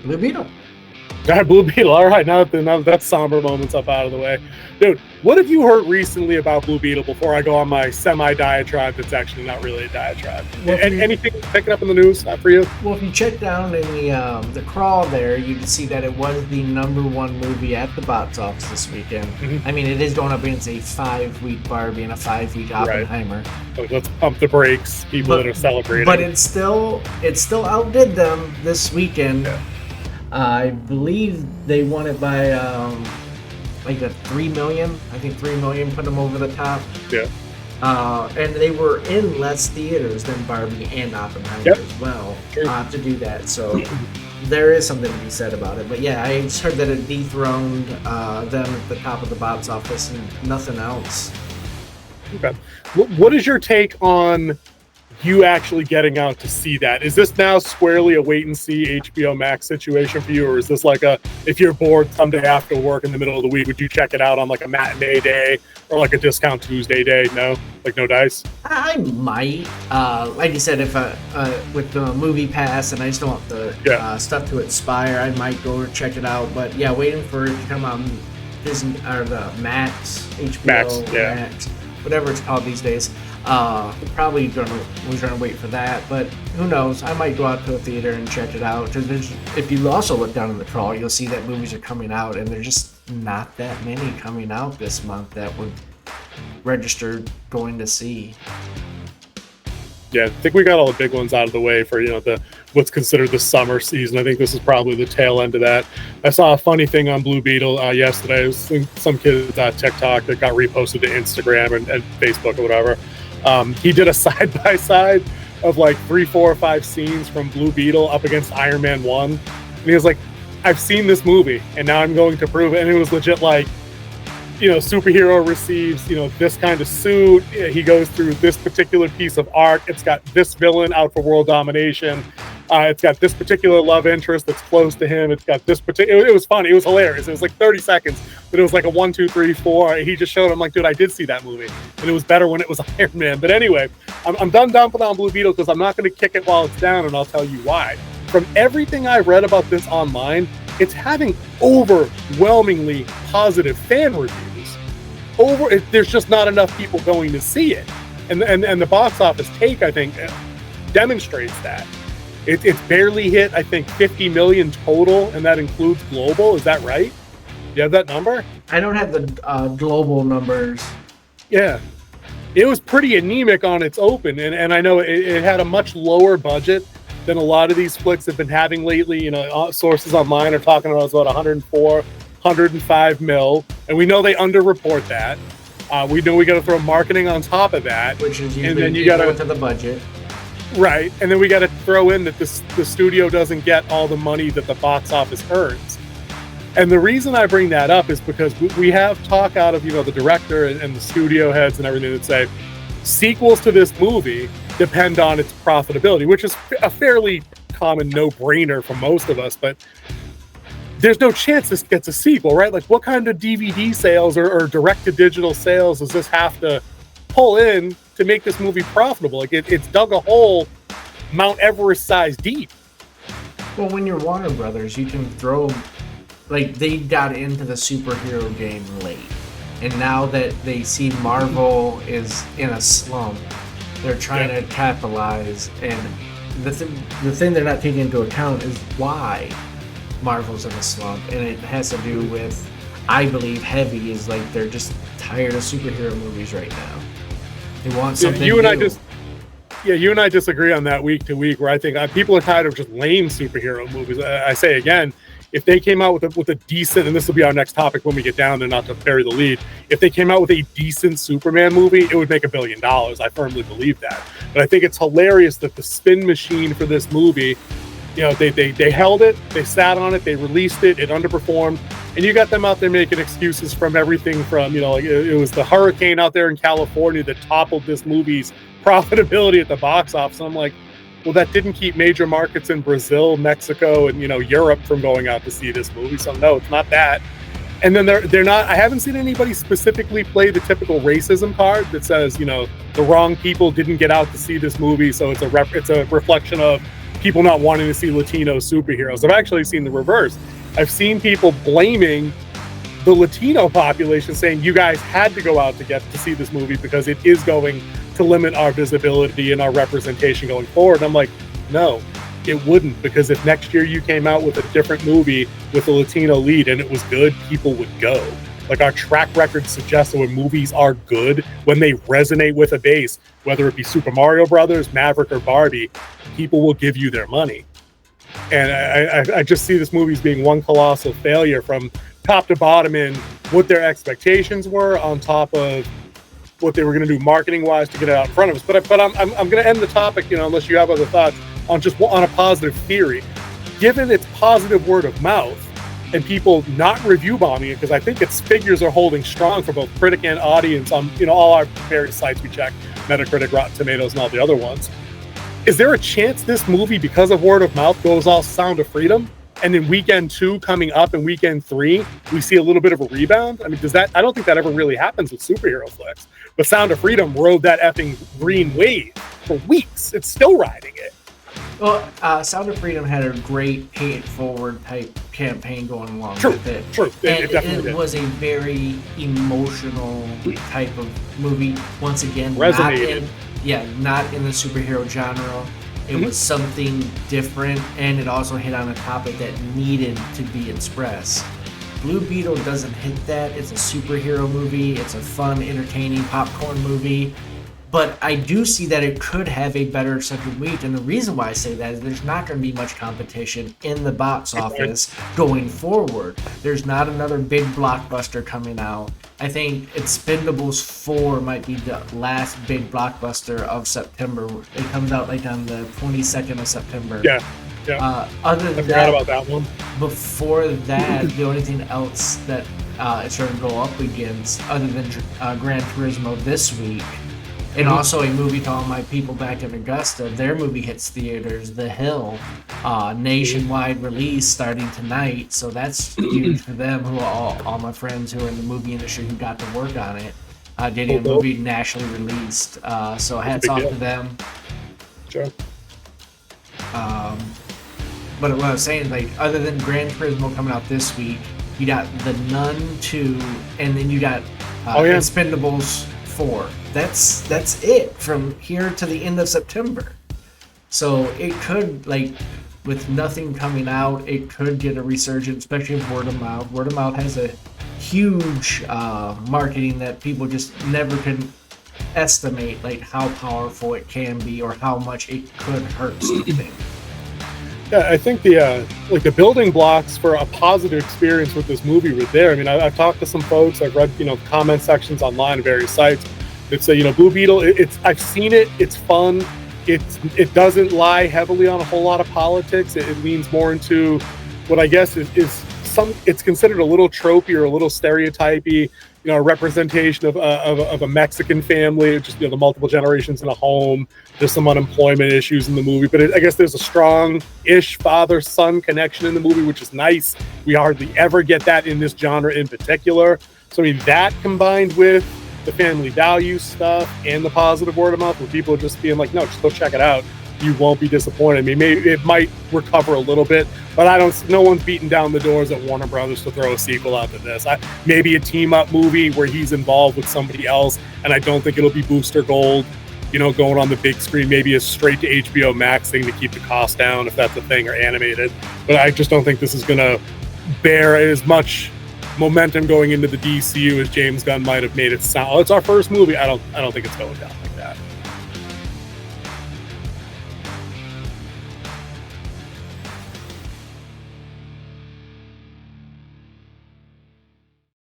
Blue Beetle. All right, Blue Beetle. All right, now that somber moment's up out of the way. Dude, what have you heard recently about Blue Beetle before I go on my semi-diatribe that's actually not really a diatribe? Well, Anything picking up in the news for you? Well, if you check down in the crawl there, you can see that it was the #1 movie at the box office this weekend. Mm-hmm. I mean, it is going up against a 5-week Barbie and a 5-week Oppenheimer. So let's pump the brakes, people that are celebrating. But it still outdid them this weekend. Yeah. I believe they won it by like a 3 million. I think 3 million put them over the top. Yeah. And they were in less theaters than Barbie and Oppenheimer as well to do that. So there is something to be said about it. But yeah, I just heard that it dethroned them at the top of the box office and nothing else. Okay. What is your take on you actually getting out to see that? Is this now squarely a wait and see HBO Max situation for you, or is this like a, if you're bored someday after work in the middle of the week, would you check it out on like a matinee day or like a discount Tuesday day? No, like no dice. I might, like you said, if with the movie pass and I just don't want the stuff to expire, I might go check it out. But yeah, waiting for it to come out on Disney or the Max, HBO Max, whatever it's called these days. Probably we're gonna wait for that, but who knows? I might go out to a theater and check it out. Because if you also look down in the crawl, you'll see that movies are coming out, and there's just not that many coming out this month that would register going to see. Yeah, I think we got all the big ones out of the way for the what's considered the summer season. I think this is probably the tail end of that. I saw a funny thing on Blue Beetle yesterday. It was some kid's TikTok that got reposted to Instagram and Facebook or whatever. He did a side-by-side of like 3, 4, or 5 scenes from Blue Beetle up against Iron Man 1. And he was like, I've seen this movie and now I'm going to prove it. And it was legit like, superhero receives, this kind of suit. He goes through this particular piece of art. It's got this villain out for world domination. It's got this particular love interest that's close to him. It's got this particular. It was funny. It was hilarious. It was like 30 seconds, but it was like a 1, 2, 3, 4. He just showed him like, dude, I did see that movie, and it was better when it was Iron Man. But anyway, I'm done dumping on Blue Beetle because I'm not going to kick it while it's down, and I'll tell you why. From everything I read about this online, it's having overwhelmingly positive fan reviews. There's just not enough people going to see it, and the box office take, I think, demonstrates that. It's barely hit, I think, 50 million total, and that includes global. Is that right? You have that number? I don't have the global numbers. Yeah. It was pretty anemic on its open, and I know it had a much lower budget than a lot of these flicks have been having lately. Sources online are talking about 104, 105 mil, and we know they underreport that. We know we got to throw marketing on top of that, which is usually equal to the budget. Right, and then we got to throw in that the studio doesn't get all the money that the box office earns. And the reason I bring that up is because we have talk out of the director and the studio heads and everything that say sequels to this movie depend on its profitability, which is a fairly common no-brainer for most of us. But there's no chance this gets a sequel, right? Like, what kind of DVD sales or direct-to-digital sales does this have to pull in to make this movie profitable? Like, it's dug a hole Mount Everest size deep. Well, when you're Warner Brothers, you can throw, like, they got into the superhero game late, and now that they see Marvel is in a slump, they're trying to capitalize. And the thing they're not taking into account is why Marvel's in a slump, and it has to do with, I believe, heavy is like they're just tired of superhero movies right now. They want something you and new. You and I disagree on that week to week, where I think people are tired of just lame superhero movies. I say again, if they came out with a decent, and this will be our next topic when we get down there, not to bury the lead, if they came out with a decent Superman movie, it would make $1 billion. I firmly believe that. But I think it's hilarious that the spin machine for this movie, they held it, they sat on it, they released it, it underperformed, and you got them out there making excuses from everything from, it was the hurricane out there in California that toppled this movie's profitability at the box office. And I'm like, well, that didn't keep major markets in Brazil, Mexico, and Europe from going out to see this movie. So no, it's not that. And then they're not. I haven't seen anybody specifically play the typical racism card that says the wrong people didn't get out to see this movie, so it's a reflection of people not wanting to see Latino superheroes. I've actually seen the reverse. I've seen people blaming the Latino population, saying you guys had to go out to get to see this movie because it is going to limit our visibility and our representation going forward. And I'm like, no, it wouldn't, because if next year you came out with a different movie with a Latino lead and it was good, people would go. Like, our track record suggests that when movies are good, when they resonate with a base, whether it be Super Mario Brothers, Maverick, or Barbie, people will give you their money. And I just see this movie as being one colossal failure from top to bottom in what their expectations were, on top of what they were going to do marketing wise to get it out in front of us. But I'm going to end the topic, unless you have other thoughts, on a positive theory. Given its positive word of mouth and people not review bombing it, because I think its figures are holding strong for both critic and audience on all our various sites we check, Metacritic, Rotten Tomatoes, and all the other ones. Is there a chance this movie, because of word of mouth, goes all Sound of Freedom, and in weekend 2 coming up and weekend 3, we see a little bit of a rebound? I mean, I don't think that ever really happens with superhero flicks. But Sound of Freedom rode that effing green wave for weeks. It's still riding it. Well, Sound of Freedom had a great pay-it-forward type campaign going along with it. True. And it was a very emotional type of movie. Once again, resonated. Not in the superhero genre. It was something different, and it also hit on a topic that needed to be expressed. Blue Beetle doesn't hit that. It's a superhero movie. It's a fun, entertaining popcorn movie. But I do see that it could have a better second week, and the reason why I say that is there's not going to be much competition in the box office going forward. There's not another big blockbuster coming out. I think Expendables 4 might be the last big blockbuster of September. It comes out like on the 22nd of September. Yeah. Other than I forgot about that one. Before that, the only thing else that it's going to go up against, other than Gran Turismo this week, and also a movie to all my people back in Augusta, their movie hits theaters, The Hill, nationwide release starting tonight. So that's huge for them, who are all my friends who are in the movie industry who got to work on it, getting a movie nationally released. So hats off to them. Sure. But what I was saying, like, other than Gran Turismo coming out this week, you got The Nun 2, and then you got Expendables 4. That's it from here to the end of September. So it could, like, with nothing coming out, it could get a resurgence, especially with word of mouth. Word of mouth has a huge marketing that people just never can estimate, like, how powerful it can be or how much it could hurt something. Yeah, I think the building blocks for a positive experience with this movie were there. I mean, I've talked to some folks. I've read comment sections online on various sites. It's Blue Beetle. I've seen it. It's fun. It doesn't lie heavily on a whole lot of politics. It leans more into what I guess is it's considered a little tropey or a little stereotypy. A representation of a Mexican family, just the multiple generations in a home. There's some unemployment issues in the movie, but I guess there's a strong-ish father-son connection in the movie, which is nice. We hardly ever get that in this genre in particular. So I mean, that combined with the family values stuff and the positive word of mouth, where people are just being like, no, just go check it out. You won't be disappointed. I mean, maybe it might recover a little bit, but no one's beating down the doors at Warner Brothers to throw a sequel out to this. Maybe a team-up movie where he's involved with somebody else, and I don't think it'll be Booster Gold, going on the big screen. Maybe a straight to HBO Max thing to keep the cost down, if that's a thing, or animated. But I just don't think this is going to bear as much momentum going into the DCU as James Gunn might have made it sound. Oh, it's our first movie. I don't think it's going down like that.